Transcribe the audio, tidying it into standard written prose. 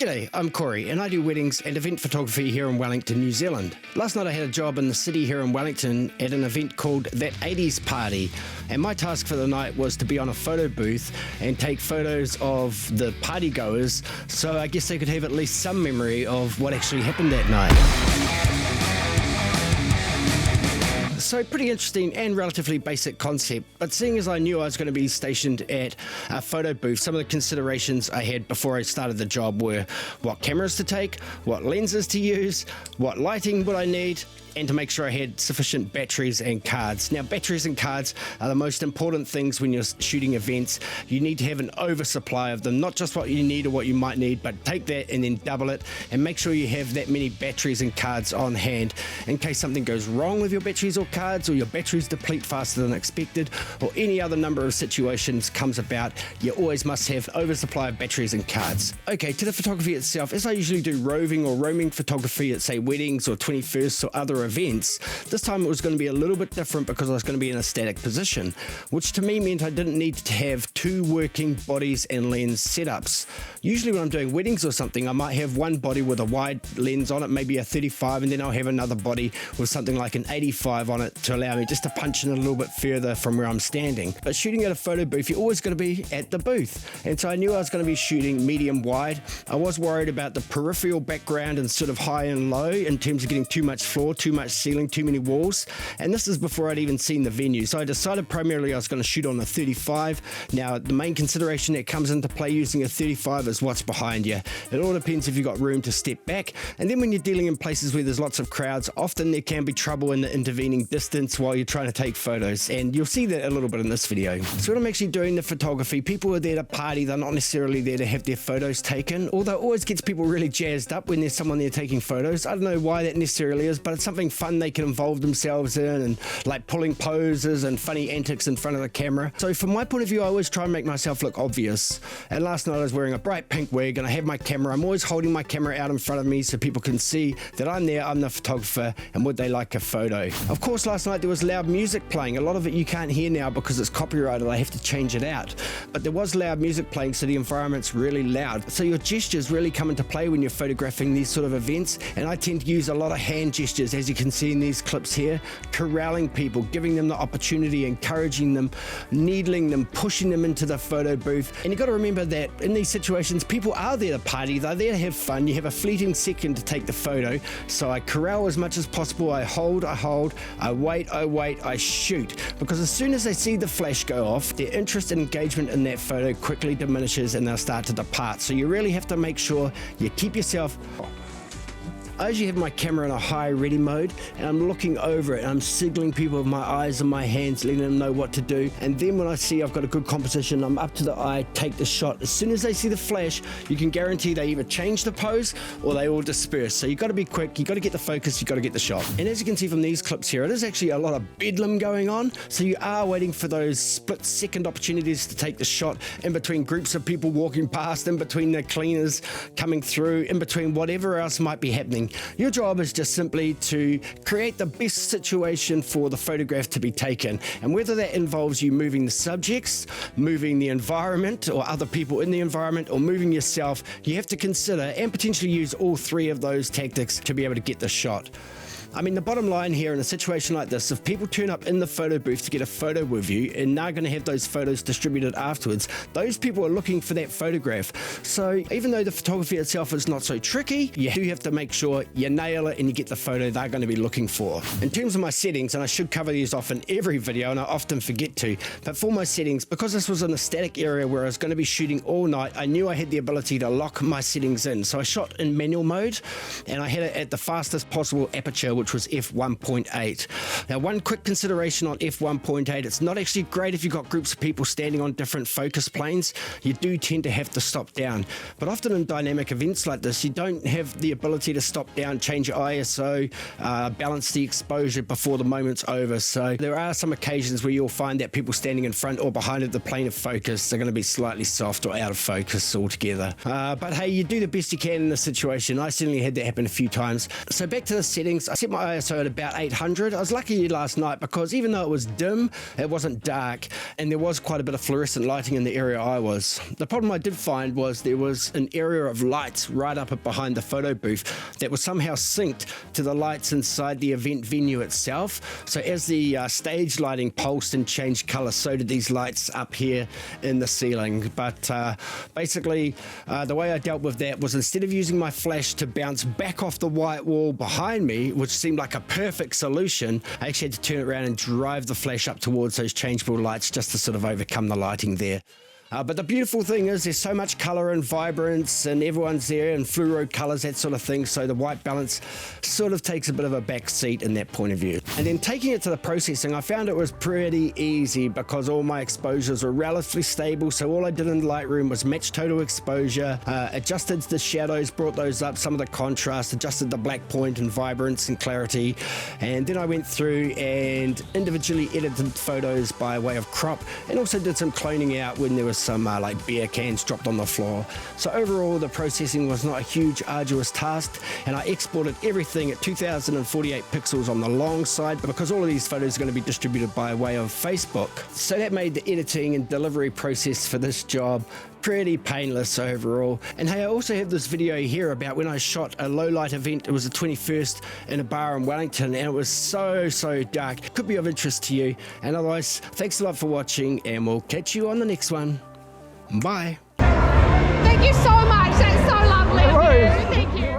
G'day, I'm Corey and I do weddings and event photography here in Wellington, New Zealand. Last night I had a job in the city here in Wellington at an event called That 80s Party, and my task for the night was to be on a photo booth and take photos of the party goers, so I guess they could have at least some memory of what actually happened that night. So pretty interesting and relatively basic concept, but seeing as I knew I was going to be stationed at a photo booth, some of the considerations I had before I started the job were what cameras to take, what lenses to use, what lighting would I need, and to make sure I had sufficient batteries and cards. Now, batteries and cards are the most important things when you're shooting events. You need to have an oversupply of them, not just what you need or what you might need, but take that and then double it and make sure you have that many batteries and cards on hand in case something goes wrong with your batteries or cards, or your batteries deplete faster than expected, or any other number of situations comes about. You always must have oversupply of batteries and cards. Okay, to the photography itself, as I usually do roving or roaming photography at, say, weddings or 21st or other events, this time it was going to be a little bit different because I was going to be in a static position, which to me meant I didn't need to have two working bodies and lens setups. Usually when I'm doing weddings or something, I might have one body with a wide lens on it, maybe a 35, and then I'll have another body with something like an 85 on it to allow me just to punch in a little bit further from where I'm standing. But shooting at a photo booth, you're always going to be at the booth, and so I knew I was going to be shooting medium wide. I was worried about the peripheral background and sort of high and low in terms of getting too much floor, too much ceiling, too many walls, and this is before I'd even seen the venue. So I decided primarily I was going to shoot on a 35. Now, the main consideration that comes into play using a 35 is what's behind you. It all depends if you've got room to step back, and then when you're dealing in places where there's lots of crowds, often there can be trouble in the intervening distance while you're trying to take photos, and you'll see that a little bit in this video. So when I'm actually doing the photography, people are there to party, they're not necessarily there to have their photos taken, although it always gets people really jazzed up when there's someone there taking photos. I don't know why that necessarily is, but it's something fun they can involve themselves in, and like pulling poses and funny antics in front of the camera. So from my point of view, I always try and make myself look obvious, and last night I was wearing a bright pink wig and I have my camera. I'm always holding my camera out in front of me so people can see that I'm there, I'm the photographer, and would they like a photo. Of course, last night there was loud music playing. A lot of it you can't hear now because it's copyrighted. I have to change it out, but there was loud music playing, so the environment's really loud. So your gestures really come into play when you're photographing these sort of events, and I tend to use a lot of hand gestures, as you can see in these clips here, corralling people, giving them the opportunity, encouraging them, needling them, pushing them into the photo booth. And you've got to remember that in these situations, people are there to party, they're there to have fun. You have a fleeting second to take the photo, so I corral as much as possible. I hold, I wait, I shoot, because as soon as they see the flash go off, their interest and engagement in that photo quickly diminishes and they'll start to depart. So you really have to make sure you keep yourself. I usually have my camera in a high ready mode, and I'm looking over it and I'm signaling people with my eyes and my hands, letting them know what to do. And then when I see I've got a good composition, I'm up to the eye, take the shot. As soon as they see the flash, you can guarantee they either change the pose or they all disperse. So you've got to be quick, you've got to get the focus, you've got to get the shot. And as you can see from these clips here, it is actually a lot of bedlam going on. So you are waiting for those split-second opportunities to take the shot, in between groups of people walking past, in between the cleaners coming through, in between whatever else might be happening. Your job is just simply to create the best situation for the photograph to be taken, and whether that involves you moving the subjects, moving the environment or other people in the environment, or moving yourself, you have to consider and potentially use all three of those tactics to be able to get the shot. I mean, the bottom line here in a situation like this, if people turn up in the photo booth to get a photo with you and are going to have those photos distributed afterwards, those people are looking for that photograph. So even though the photography itself is not so tricky, you do have to make sure you nail it and you get the photo they're going to be looking for. In terms of my settings, and I should cover these off in every video and I often forget to, but for my settings, because this was in a static area where I was going to be shooting all night, I knew I had the ability to lock my settings in. So I shot in manual mode and I had it at the fastest possible aperture, which was f1.8. Now, one quick consideration on f1.8, it's not actually great if you've got groups of people standing on different focus planes. You do tend to have to stop down, but often in dynamic events like this, you don't have the ability to stop down, change your ISO, balance the exposure before the moment's over. So there are some occasions where you'll find that people standing in front or behind of the plane of focus are going to be slightly soft or out of focus altogether. But hey, you do the best you can in this situation. I certainly had that happen a few times. So back to the settings, I set my ISO at about 800. I was lucky last night because even though it was dim, it wasn't dark, and there was quite a bit of fluorescent lighting in the area I was. The problem I did find was there was an area of lights right up behind the photo booth that was somehow synced to the lights inside the event venue itself. So as the stage lighting pulsed and changed color, so did these lights up here in the ceiling. But basically, the way I dealt with that was instead of using my flash to bounce back off the white wall behind me, which seemed like a perfect solution, I actually had to turn it around and drive the flash up towards those changeable lights just to sort of overcome the lighting there. But the beautiful thing is there's so much color and vibrance, and everyone's there in fluoro colors, that sort of thing, so the white balance sort of takes a bit of a back seat in that point of view. And then taking it to the processing, I found it was pretty easy because all my exposures were relatively stable, so all I did in Lightroom was match total exposure, adjusted the shadows, brought those up, some of the contrast, adjusted the black point and vibrance and clarity, and then I went through and individually edited photos by way of crop, and also did some cloning out when there was some like beer cans dropped on the floor. So overall, the processing was not a huge arduous task, and I exported everything at 2048 pixels on the long side because all of these photos are going to be distributed by way of Facebook. So that made the editing and delivery process for this job pretty painless overall. And hey, I also have this video here about when I shot a low light event. It was the 21st in a bar in Wellington, and it was so dark. Could be of interest to you. And otherwise, thanks a lot for watching, and we'll catch you on the next one. Bye. Thank you so much. That's so lovely of you. Thank you.